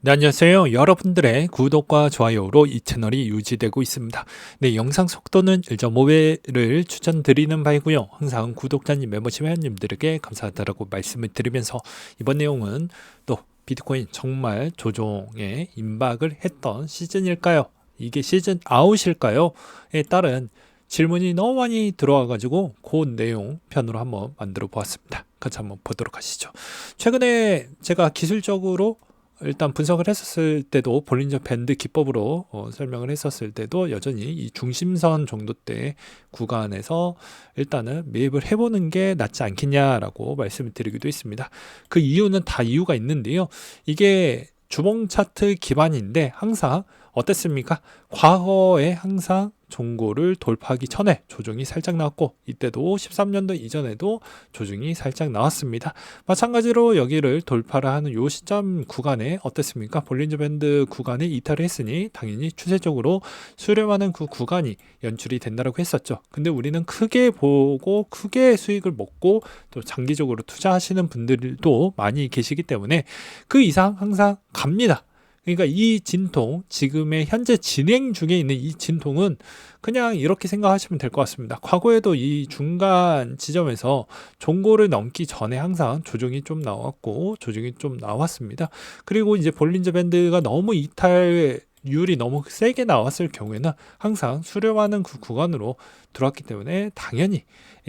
네, 안녕하세요. 여러분들의 구독과 좋아요로 이 채널이 유지되고 있습니다. 네, 영상 속도는 1.5배를 추천드리는 바이고요. 항상 구독자님, 멤버십 회원님들에게 감사하다라고 말씀을 드리면서 이번 내용은 또 비트코인 정말 조종에 임박을 했던 시즌일까요? 이게 시즌 아웃일까요?에 따른 질문이 너무 많이 들어와가지고 그 내용 편으로 한번 만들어 보았습니다. 같이 한번 보도록 하시죠. 최근에 제가 기술적으로 일단 분석을 했었을 때도 볼린저 밴드 기법으로 설명을 했었을 때도 여전히 이 중심선 정도 대 구간에서 일단은 매입을 해보는 게 낫지 않겠냐라고 말씀을 드리기도 했습니다. 그 이유는 다 이유가 있는데요. 이게 주봉 차트 기반인데 항상 어땠습니까? 과거에 항상 종고를 돌파하기 전에 조정이 살짝 나왔고, 이때도 13년도 이전에도 조정이 살짝 나왔습니다. 마찬가지로 여기를 돌파를 하는 요 시점 구간에 어땠습니까? 볼린저 밴드 구간에 이탈을 했으니 당연히 추세적으로 수렴하는 그 구간이 연출이 된다고 했었죠. 근데 우리는 크게 보고 크게 수익을 먹고 또 장기적으로 투자하시는 분들도 많이 계시기 때문에 그 이상 항상 갑니다. 그러니까 이 진통, 지금의 현재 진행 중에 있는 이 진통은 그냥 이렇게 생각하시면 될 것 같습니다. 과거에도 이 중간 지점에서 종고를 넘기 전에 항상 조정이 좀 나왔고 조정이 좀 나왔습니다. 그리고 이제 볼린저 밴드가 너무 이탈률이 너무 세게 나왔을 경우에는 항상 수렴하는 그 구간으로 들어왔기 때문에 당연히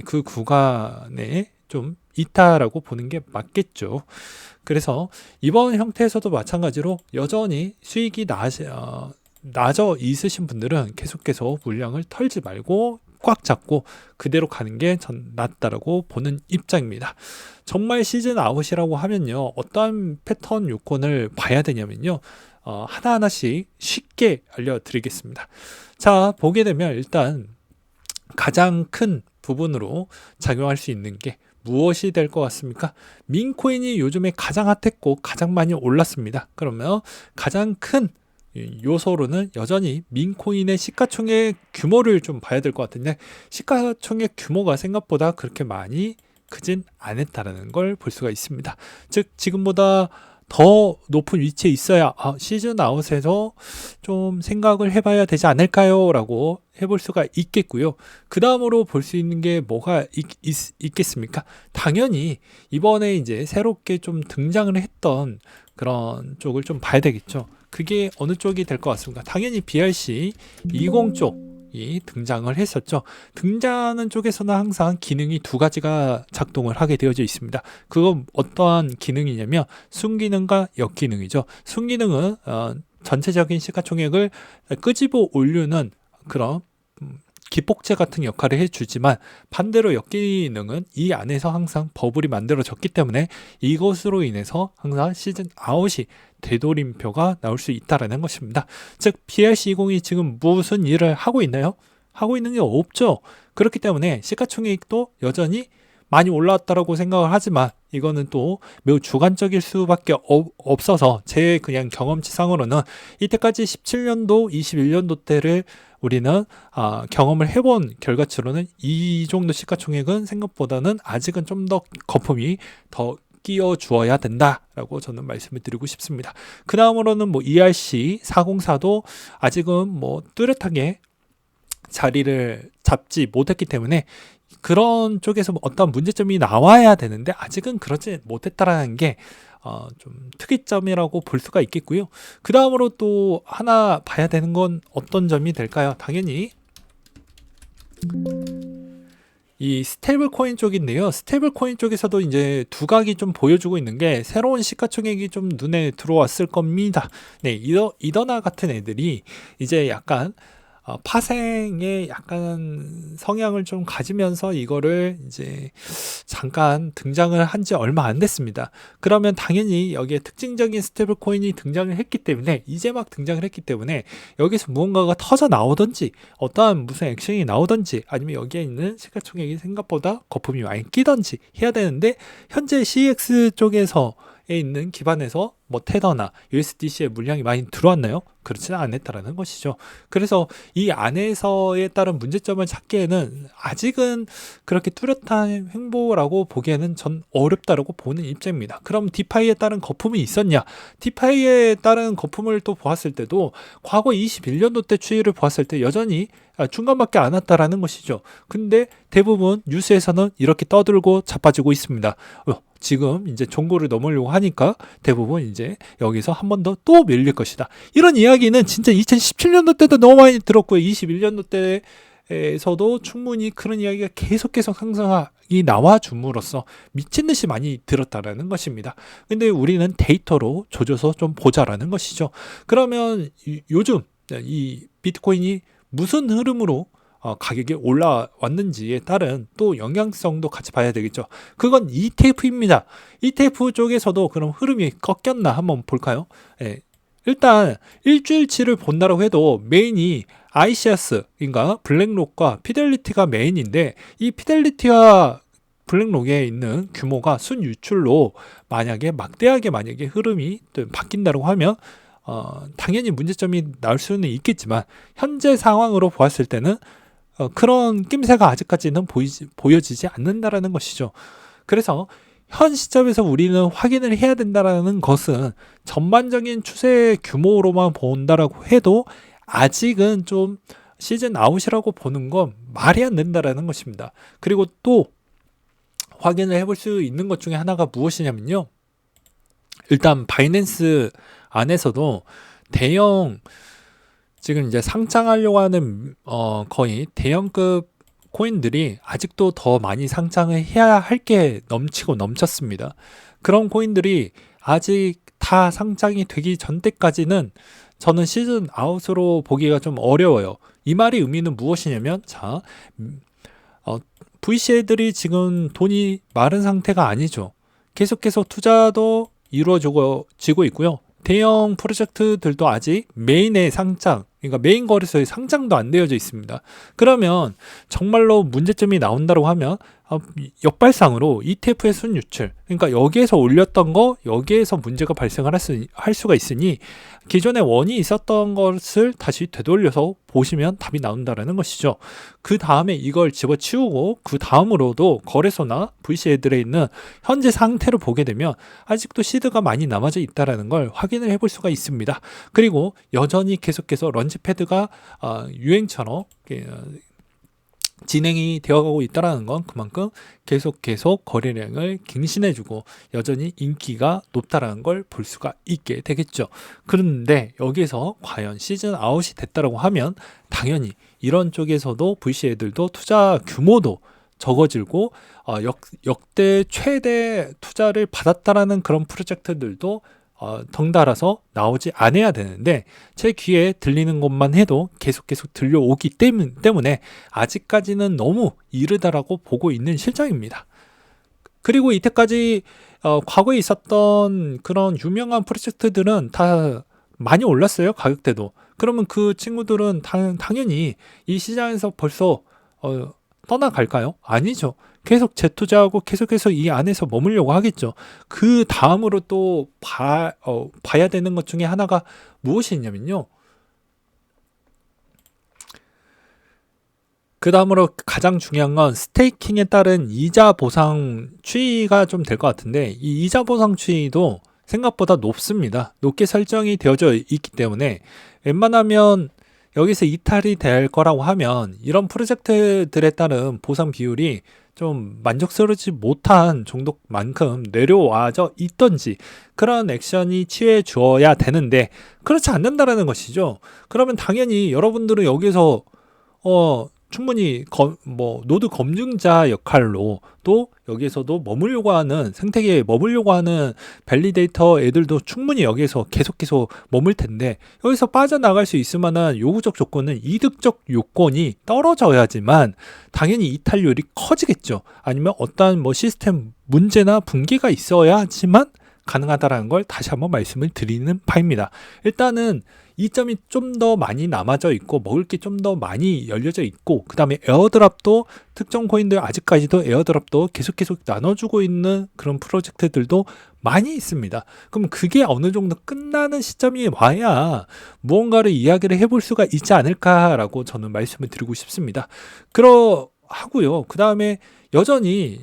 그 구간에 좀 있다라고 보는 게 맞겠죠. 그래서 이번 형태에서도 마찬가지로 여전히 수익이 낮아 있으신 분들은 계속해서 물량을 털지 말고 꽉 잡고 그대로 가는 게 전 낫다라고 보는 입장입니다. 정말 시즌 아웃이라고 하면요, 어떠한 패턴 요건을 봐야 되냐면요, 하나하나씩 쉽게 알려드리겠습니다. 자, 보게 되면 일단 가장 큰 부분으로 작용할 수 있는 게 무엇이 될 것 같습니까? 민코인이 요즘에 가장 핫했고 가장 많이 올랐습니다. 그러면 가장 큰 요소로는 여전히 민코인의 시가총액 규모를 좀 봐야 될 것 같은데, 시가총액 규모가 생각보다 그렇게 많이 크진 않았다는 걸 볼 수가 있습니다. 즉 지금보다 더 높은 위치에 있어야 시즌 아웃에서 좀 생각을 해봐야 되지 않을까요? 라고 해볼 수가 있겠고요. 그 다음으로 볼 수 있는 게 뭐가 있겠습니까? 당연히 이번에 이제 새롭게 좀 등장을 했던 그런 쪽을 좀 봐야 되겠죠. 그게 어느 쪽이 될 것 같습니까? 당연히 BRC20 쪽이 등장을 했었죠. 등장하는 쪽에서는 항상 기능이 두 가지가 작동을 하게 되어져 있습니다. 그건 어떠한 기능이냐면 순기능과 역기능이죠. 순기능은 전체적인 시가총액을 끄집어 올리는 그런 기폭제 같은 역할을 해주지만, 반대로 역기능은 이 안에서 항상 버블이 만들어졌기 때문에 이것으로 인해서 항상 시즌 아웃이 되돌림표가 나올 수 있다는 것입니다. 즉 BRC20이 지금 무슨 일을 하고 있나요? 하고 있는 게 없죠. 그렇기 때문에 시가총액도 여전히 많이 올라왔다라고 생각을 하지만 이거는 또 매우 주관적일 수밖에 없어서 제 그냥 경험치상으로는 이때까지 17년도, 21년도 때를 우리는 경험을 해본 결과치로는 이 정도 시가총액은 생각보다는 아직은 좀 더 거품이 더 끼워 주어야 된다라고 저는 말씀을 드리고 싶습니다. 그 다음으로는 뭐 ERC404도 아직은 뭐 뚜렷하게 자리를 잡지 못했기 때문에 그런 쪽에서 어떤 문제점이 나와야 되는데 아직은 그러지 못했다라는 게 좀 특이점이라고 볼 수가 있겠고요. 그 다음으로 또 하나 봐야 되는 건 어떤 점이 될까요? 당연히 이 스테이블 코인 쪽인데요. 스테이블 코인 쪽에서도 이제 두각이 좀 보여주고 있는 게 새로운 시가총액이 좀 눈에 들어왔을 겁니다. 네, 이더나 같은 애들이 이제 약간 파생의 약간 성향을 좀 가지면서 이거를 이제 잠깐 등장을 한 지 얼마 안 됐습니다. 그러면 당연히 여기에 특징적인 스테이블 코인이 등장을 했기 때문에, 이제 막 등장을 했기 때문에 여기서 무언가가 터져 나오든지 어떠한 무슨 액션이 나오든지 아니면 여기에 있는 시가총액이 생각보다 거품이 많이 끼든지 해야 되는데, 현재 CX 쪽에서 있는 기반에서 뭐 테더나 USDC의 물량이 많이 들어왔나요? 그렇지는 않았다라는 것이죠. 그래서 이 안에서에 따른 문제점을 찾기에는 아직은 그렇게 뚜렷한 횡보라고 보기에는 전 어렵다라고 보는 입장입니다. 그럼 디파이에 따른 거품이 있었냐? 디파이에 따른 거품을 또 보았을 때도 과거 21년도 때 추이를 보았을 때 여전히 중간밖에 안 왔다라는 것이죠. 근데 대부분 뉴스에서는 이렇게 떠들고 자빠지고 있습니다. 지금 이제 종고를 넘으려고 하니까 대부분 이제 여기서 한 번 더 또 밀릴 것이다. 이런 이야기는 진짜 2017년도 때도 너무 많이 들었고요. 21년도 때에서도 충분히 그런 이야기가 계속 상승이 나와 줌으로써 미친 듯이 많이 들었다라는 것입니다. 근데 우리는 데이터로 조져서 좀 보자라는 것이죠. 그러면 요즘 이 비트코인이 무슨 흐름으로 가격이 올라왔는지에 따른 또 영향성도 같이 봐야 되겠죠. 그건 ETF입니다. ETF 쪽에서도 그럼 흐름이 꺾였나 한번 볼까요? 예. 일단 일주일치를 본다고 해도 메인이 iShares인가 블랙록과 피델리티가 메인인데 이 피델리티와 블랙록에 있는 규모가 순유출로 만약에 막대하게 흐름이 바뀐다고 하면 당연히 문제점이 나올 수는 있겠지만 현재 상황으로 보았을 때는 그런 낌새가 아직까지는 보여지지 않는다라는 것이죠. 그래서 현 시점에서 우리는 확인을 해야 된다라는 것은 전반적인 추세 규모로만 본다라고 해도 아직은 좀 시즌 아웃이라고 보는 건 말이 안 된다라는 것입니다. 그리고 또 확인을 해볼 수 있는 것 중에 하나가 무엇이냐면요. 일단 바이낸스 안에서도 대형 지금 이제 상장하려고 하는 거의 대형급 코인들이 아직도 더 많이 상장을 해야 할 게 넘쳤습니다. 그런 코인들이 아직 다 상장이 되기 전 때까지는 저는 시즌 아웃으로 보기가 좀 어려워요. 이 말의 의미는 무엇이냐면 VC들이 지금 돈이 마른 상태가 아니죠. 계속 투자도 이루어지고 있고요. 대형 프로젝트들도 아직 메인의 상장, 그러니까 메인 거래소에 상장도 안 되어져 있습니다. 그러면 정말로 문제점이 나온다고 하면 역발상으로 ETF의 순유출, 그러니까 여기에서 올렸던 거 여기에서 문제가 발생을 할 수가 있으니 기존에 원이 있었던 것을 다시 되돌려서 보시면 답이 나온다라는 것이죠. 그 다음에 이걸 집어치우고 그 다음으로도 거래소나 VC들에 있는 현재 상태를 보게 되면 아직도 시드가 많이 남아져 있다라는 걸 확인을 해볼 수가 있습니다. 그리고 여전히 계속해서 런치패드가 유행처럼 진행이 되어가고 있다는 건 그만큼 계속 거래량을 갱신해주고 여전히 인기가 높다는 걸 볼 수가 있게 되겠죠. 그런데 여기서 과연 시즌 아웃이 됐다고 하면 당연히 이런 쪽에서도 VC 애들도 투자 규모도 적어지고 역대 최대 투자를 받았다라는 그런 프로젝트들도 덩달아서 나오지 않아야 되는데 제 귀에 들리는 것만 해도 계속 들려오기 때문에 아직까지는 너무 이르다라고 보고 있는 실정입니다. 그리고 이때까지 과거에 있었던 그런 유명한 프로젝트들은 다 많이 올랐어요. 가격대도. 그러면 그 친구들은 당연히 이 시장에서 벌써 떠나갈까요? 아니죠. 계속 재투자하고 계속해서 이 안에서 머물려고 하겠죠. 그 다음으로 또 봐야 되는 것 중에 하나가 무엇이 있냐면요. 그 다음으로 가장 중요한 건 스테이킹에 따른 이자 보상 추이가 좀 될 것 같은데 이 이자 보상 추이도 생각보다 높습니다. 높게 설정이 되어져 있기 때문에 웬만하면 여기서 이탈이 될 거라고 하면 이런 프로젝트들에 따른 보상 비율이 좀 만족스럽지 못한 정도만큼 내려와져 있던지 그런 액션이 취해 주어야 되는데 그렇지 않는다라는 것이죠. 그러면 당연히 여러분들은 여기서 충분히 노드 검증자 역할로 또 여기에서도 머물려고 하는 생태계에 머물려고 하는 밸리데이터 애들도 충분히 여기에서 계속 머물 텐데 여기서 빠져나갈 수 있을 만한 요구적 조건은 이득적 요건이 떨어져야지만 당연히 이탈률이 커지겠죠. 아니면 어떠한 시스템 문제나 붕괴가 있어야지만 가능하다라는 걸 다시 한번 말씀을 드리는 바입니다. 일단은 이점이 좀 더 많이 남아져 있고 먹을 게 좀 더 많이 열려져 있고, 그 다음에 에어드랍도 특정 코인들 아직까지도 에어드랍도 계속 나눠주고 있는 그런 프로젝트들도 많이 있습니다. 그럼 그게 어느 정도 끝나는 시점이 와야 무언가를 이야기를 해볼 수가 있지 않을까라고 저는 말씀을 드리고 싶습니다. 그러하고요. 그 다음에 여전히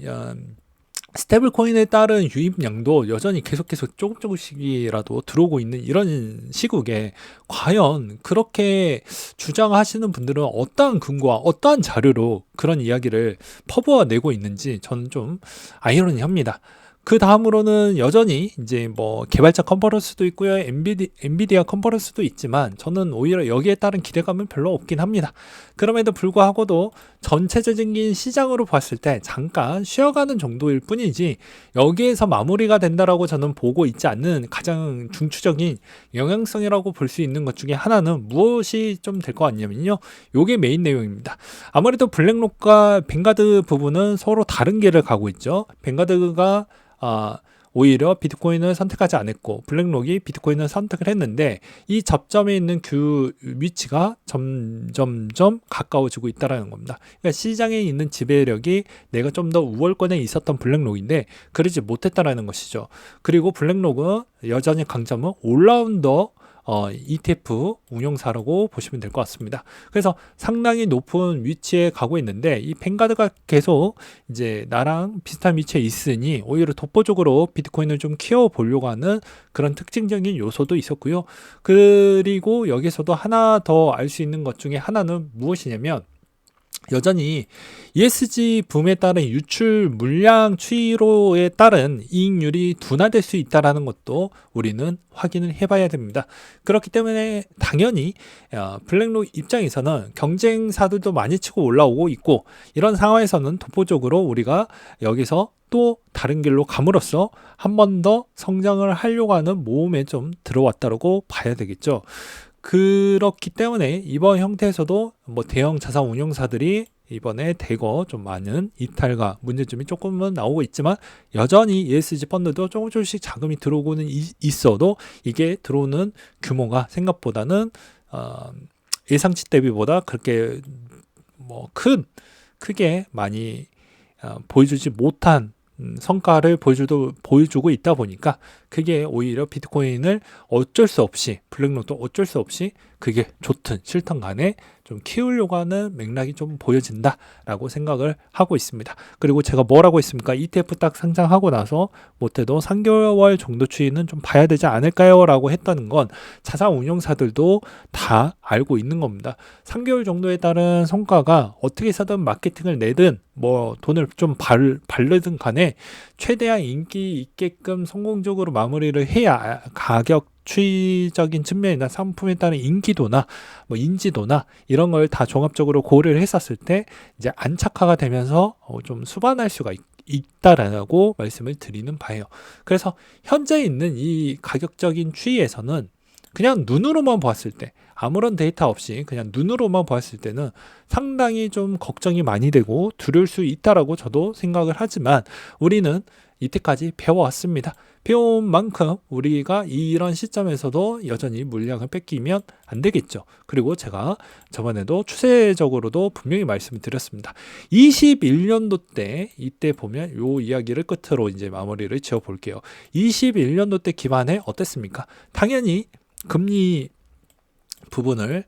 스테이블 코인에 따른 유입량도 여전히 계속 조금씩이라도 들어오고 있는 이런 시국에 과연 그렇게 주장하시는 분들은 어떠한 근거와 어떠한 자료로 그런 이야기를 퍼부어내고 있는지 저는 좀 아이러니합니다. 그 다음으로는 여전히 이제 뭐 개발자 컨퍼런스도 있고요, 엔비디아 컨퍼런스도 있지만 저는 오히려 여기에 따른 기대감은 별로 없긴 합니다. 그럼에도 불구하고도 전체적인 시장으로 봤을 때 잠깐 쉬어가는 정도일 뿐이지 여기에서 마무리가 된다라고 저는 보고 있지 않는 가장 중추적인 영향성이라고 볼 수 있는 것 중에 하나는 무엇이 좀 될 것 같냐면요, 요게 메인 내용입니다. 아무래도 블랙록과 뱅가드 부분은 서로 다른 길을 가고 있죠. 뱅가드가 오히려 비트코인을 선택하지 않았고 블랙록이 비트코인을 선택을 했는데 이 접점에 있는 위치가 점점 가까워지고 있다는 겁니다. 그러니까 시장에 있는 지배력이 내가 좀 더 우월권에 있었던 블랙록인데 그러지 못했다라는 것이죠. 그리고 블랙록은 여전히 강점은 올라운더 ETF 운용사라고 보시면 될 것 같습니다. 그래서 상당히 높은 위치에 가고 있는데 이 뱅가드가 계속 이제 나랑 비슷한 위치에 있으니 오히려 독보적으로 비트코인을 좀 키워보려고 하는 그런 특징적인 요소도 있었고요. 그리고 여기서도 하나 더 알 수 있는 것 중에 하나는 무엇이냐면 여전히 ESG 붐에 따른 유출 물량 추이로에 따른 이익률이 둔화될 수 있다는 것도 우리는 확인을 해봐야 됩니다. 그렇기 때문에 당연히 블랙록 입장에서는 경쟁사들도 많이 치고 올라오고 있고 이런 상황에서는 독보적으로 우리가 여기서 또 다른 길로 감으로써 한 번 더 성장을 하려고 하는 모험에 좀 들어왔다고 봐야 되겠죠. 그렇기 때문에 이번 형태에서도 뭐 대형 자산 운용사들이 이번에 대거 좀 많은 이탈과 문제점이 조금은 나오고 있지만 여전히 ESG 펀드도 조금씩 자금이 들어오고는 있어도 이게 들어오는 규모가 생각보다는 예상치 대비보다 그렇게 뭐 크게 많이 보여주지 못한 성과를 보여주고 있다 보니까 그게 오히려 비트코인을 어쩔 수 없이 블랙록도 어쩔 수 없이 그게 좋든 싫든 간에 좀 키우려고 하는 맥락이 좀 보여진다라고 생각을 하고 있습니다. 그리고 제가 뭐라고 했습니까? ETF 딱 상장하고 나서 못해도 3개월 정도 추이는 좀 봐야 되지 않을까요? 라고 했다는 건 자산 운용사들도 다 알고 있는 겁니다. 3개월 정도에 따른 성과가 어떻게 해서든 마케팅을 내든 뭐 돈을 좀 바르든 간에 최대한 인기 있게끔 성공적으로 마무리를 해야 가격 추이적인 측면이나 상품에 따른 인기도나 뭐 인지도나 이런 걸 다 종합적으로 고려를 했었을 때 이제 안착화가 되면서 좀 수반할 수가 있다라고 말씀을 드리는 바예요. 그래서 현재 있는 이 가격적인 추이에서는 그냥 눈으로만 보았을 때 아무런 데이터 없이 그냥 눈으로만 보았을 때는 상당히 좀 걱정이 많이 되고 두려울 수 있다라고 저도 생각을 하지만 우리는 이때까지 배워왔습니다. 배워온 만큼 우리가 이런 시점에서도 여전히 물량을 뺏기면 안 되겠죠. 그리고 제가 저번에도 추세적으로도 분명히 말씀을 드렸습니다. 21년도 때 이때 보면 요 이야기를 끝으로 이제 마무리를 지어 볼게요. 21년도 때 기반에 어땠습니까? 당연히 금리 부분을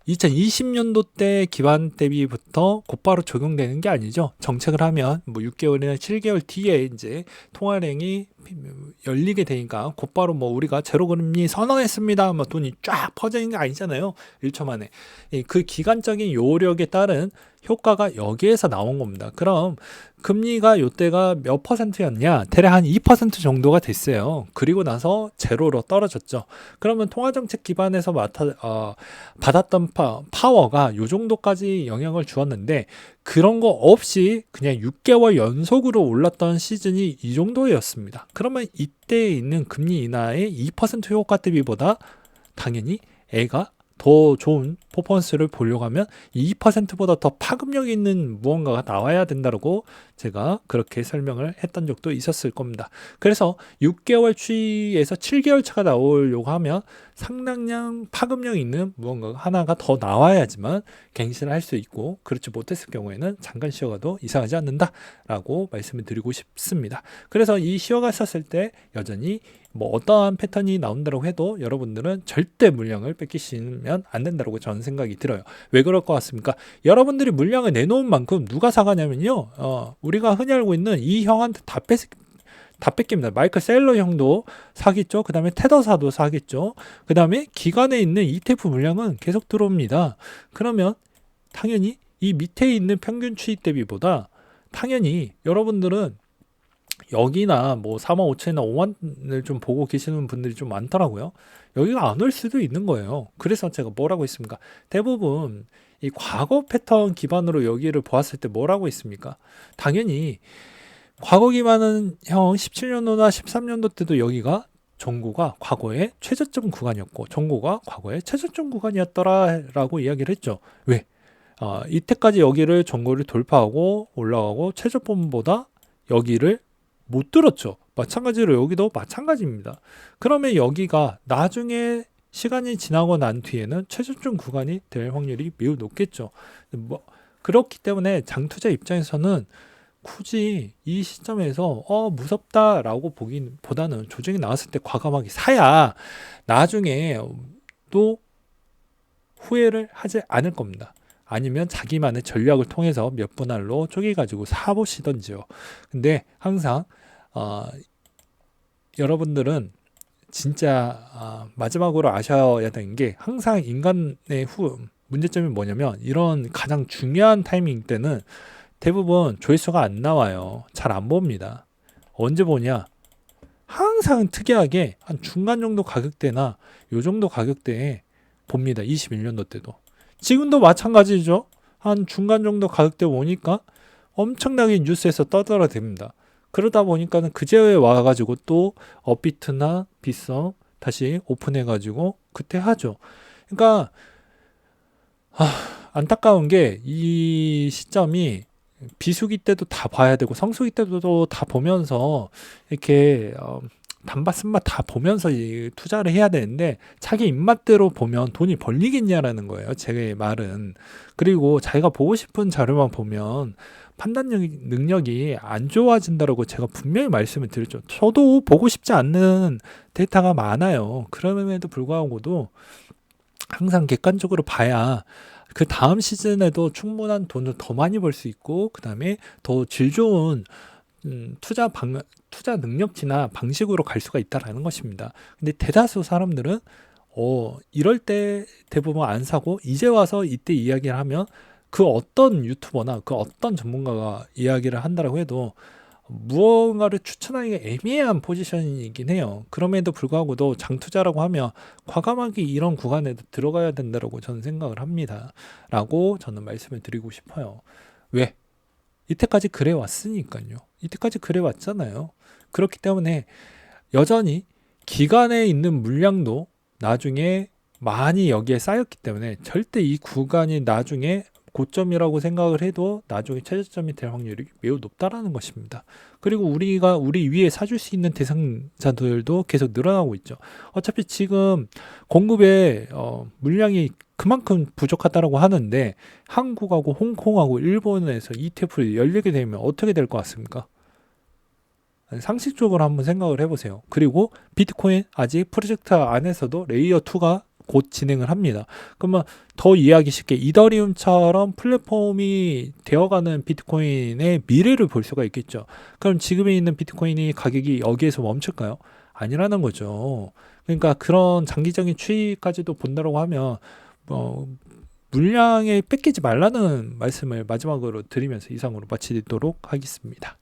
2020년도 때 기반 대비부터 곧바로 적용되는 게 아니죠. 정책을 하면 뭐 6개월이나 7개월 뒤에 이제 통화량이 열리게 되니까 곧바로 뭐 우리가 제로금리 선언했습니다. 뭐 돈이 쫙 퍼지는 게 아니잖아요. 1초 만에. 그 기간적인 요력에 따른 효과가 여기에서 나온 겁니다. 그럼 금리가 요때가 몇 퍼센트였냐? 대략 한 2% 정도가 됐어요. 그리고 나서 제로로 떨어졌죠. 그러면 통화정책 기반에서 받았던 파워가 요 정도까지 영향을 주었는데 그런 거 없이 그냥 6개월 연속으로 올랐던 시즌이 이 정도였습니다. 그러면 이때 있는 금리 인하의 2% 효과 대비보다 당연히 애가 더 좋은 퍼포먼스를 보려고 하면 2%보다 더 파급력 있는 무언가가 나와야 된다고 제가 그렇게 설명을 했던 적도 있었을 겁니다. 그래서 6개월 추이에서 7개월 차가 나오려고 하면 상당량 파급력 있는 무언가가 하나가 더 나와야지만 갱신을 할 수 있고, 그렇지 못했을 경우에는 잠깐 쉬어가도 이상하지 않는다라고 말씀을 드리고 싶습니다. 그래서 이 쉬어갔었을 때 여전히 뭐 어떠한 패턴이 나온다고 해도 여러분들은 절대 물량을 뺏기시면 안 된다고 저는 생각이 들어요. 왜 그럴 것 같습니까? 여러분들이 물량을 내놓은 만큼 누가 사가냐면요, 우리가 흔히 알고 있는 이 형한테 다 뺏깁니다. 마이클 셀러 형도 사겠죠. 그 다음에 테더사도 사겠죠. 그 다음에 기관에 있는 ETF 물량은 계속 들어옵니다. 그러면 당연히 이 밑에 있는 평균 추이 대비보다 당연히 여러분들은 여기나 뭐 4만 5천이나 5만을 좀 보고 계시는 분들이 좀 많더라고요. 여기가 안 올 수도 있는 거예요. 그래서 제가 뭐라고 했습니까? 대부분 이 과거 패턴 기반으로 여기를 보았을 때 뭐라고 했습니까? 당연히 과거 기반은 형 17년도나 13년도 때도 여기가 전고가 과거의 최저점 구간이었고 전고가 과거의 최저점 구간이었더라라고 이야기를 했죠. 왜? 이때까지 여기를 전고를 돌파하고 올라가고 최저점보다 여기를 못 들었죠. 마찬가지로 여기도 마찬가지입니다. 그러면 여기가 나중에 시간이 지나고 난 뒤에는 최저점 구간이 될 확률이 매우 높겠죠. 그렇기 때문에 장투자 입장에서는 굳이 이 시점에서 무섭다라고 보기보다는 조정이 나왔을 때 과감하게 사야 나중에 또 후회를 하지 않을 겁니다. 아니면 자기만의 전략을 통해서 몇 분할로 쪼개가지고 사보시던지요. 근데 항상 여러분들은 진짜 마지막으로 아셔야 되는 게, 항상 인간의 문제점이 뭐냐면 이런 가장 중요한 타이밍 때는 대부분 조회수가 안 나와요. 잘 안 봅니다. 언제 보냐? 항상 특이하게 한 중간 정도 가격대나 요 정도 가격대에 봅니다. 21년도 때도. 지금도 마찬가지죠. 한 중간 정도 가격대 오니까 엄청나게 뉴스에서 떠들어댑니다. 그러다 보니까는 그제에 와가지고 또 업비트나 빗썸 다시 오픈해가지고 그때 하죠. 그러니까 안타까운 게 이 시점이 비수기 때도 다 봐야 되고 성수기 때도 다 보면서 이렇게 단맛 쓴맛 다 보면서 투자를 해야 되는데, 자기 입맛대로 보면 돈이 벌리겠냐라는 거예요, 제 말은. 그리고 자기가 보고 싶은 자료만 보면 판단 능력이 안 좋아진다고 제가 분명히 말씀을 드렸죠. 저도 보고 싶지 않는 데이터가 많아요. 그럼에도 불구하고도 항상 객관적으로 봐야 그 다음 시즌에도 충분한 돈을 더 많이 벌 수 있고, 그 다음에 더 질 좋은 투자 능력치나 방식으로 갈 수가 있다라는 것입니다. 근데 대다수 사람들은 이럴 때 대부분 안 사고 이제 와서 이때 이야기를 하면 그 어떤 유튜버나 그 어떤 전문가가 이야기를 한다고 해도 무언가를 추천하기가 애매한 포지션이긴 해요. 그럼에도 불구하고도 장투자라고 하면 과감하게 이런 구간에도 들어가야 된다고 저는 생각을 합니다. 라고 저는 말씀을 드리고 싶어요. 왜? 이때까지 그래 왔으니까요. 이때까지 그래 왔잖아요. 그렇기 때문에 여전히 기간에 있는 물량도 나중에 많이 여기에 쌓였기 때문에 절대 이 구간이 나중에 고점이라고 생각을 해도 나중에 최저점이 될 확률이 매우 높다라는 것입니다. 그리고 우리 위에 사줄 수 있는 대상자들도 계속 늘어나고 있죠. 어차피 지금 공급에 물량이 그만큼 부족하다라고 하는데 한국하고 홍콩하고 일본에서 ETF를 열리게 되면 어떻게 될 것 같습니까? 상식적으로 한번 생각을 해보세요. 그리고 비트코인 아직 프로젝트 안에서도 레이어 2가 곧 진행을 합니다. 그러면 더 이해하기 쉽게 이더리움처럼 플랫폼이 되어가는 비트코인의 미래를 볼 수가 있겠죠. 그럼 지금에 있는 비트코인이 가격이 여기에서 멈출까요? 아니라는 거죠. 그러니까 그런 장기적인 추이까지도 본다고 하면 물량에 뺏기지 말라는 말씀을 마지막으로 드리면서 이상으로 마치도록 하겠습니다.